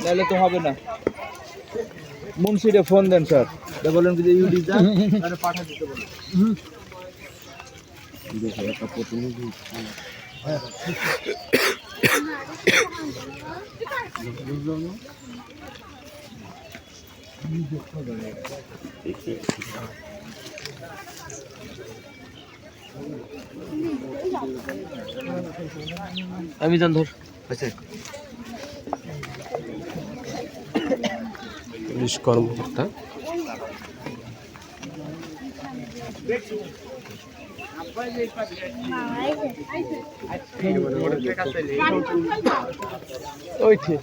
নাহলে তো হবে না। মুন্সিরে ফোন দেন স্যার, বলেন যে ইউডি যান পাঠা দিতে বলেন। একটা প্রতিনিধি আমি জান ধর পুলিশ কর্মকর্তা ওই ঠিক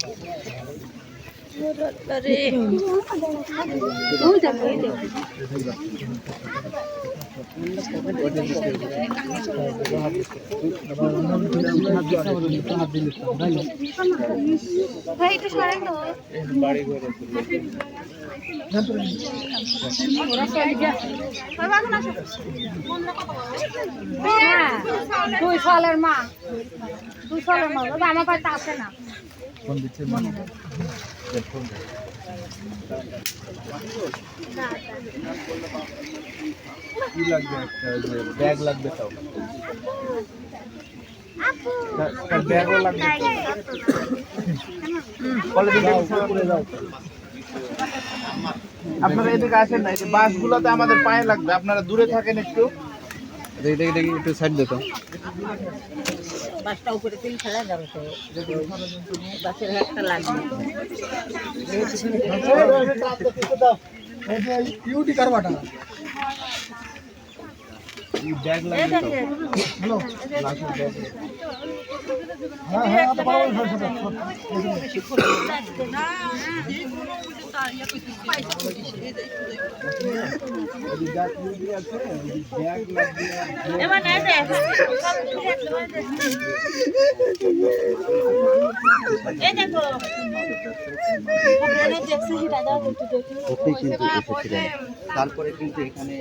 তুই ফলের মা আমার কাছে আসে না। ফোন দিচ্ছে কি লাগবে? একটা ব্যাগ লাগবে, তাও ব্যাগও লাগবে। আপনারা এদিকে আসেন না, এই যে বাসগুলোতে আমাদের পায়ে লাগবে, আপনারা দূরে থাকেন একটু। দেখি একটু সাইড দিত। বাসটা উপরে তিন ফেলা যাবে তো, বাসের একটা লাগবে। ইউটি কারবাটা ব্যাগ লাগবে তো। হ্যালো হ্যাঁ হ্যাঁ তো পারবো ব্যাগ লাগবে। তারপরে কিন্তু এখানে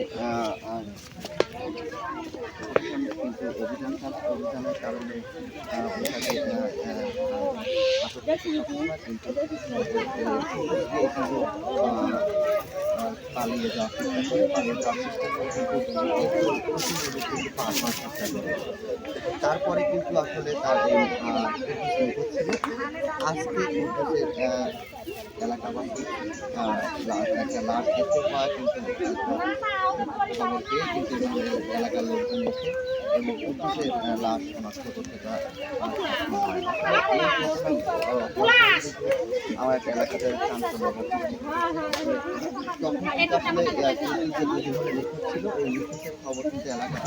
অভিযানের কারণে পালিয়ে যাওয়ার তারপরে কিন্তু আসলে তার এই আজকে এলাকাবাসী একটা লাশ দেখতে পাওয়া কিন্তু খবর পেয়ে কিন্তু এলাকার লোকজন এসে এবং পুলিশের লাশ শনাক্ত করতে আমার একটা এলাকাতে তখন কিন্তু আসলে যে নিখোঁজ ছিল, ওই নিখোঁজের খবর কিন্তু এলাকা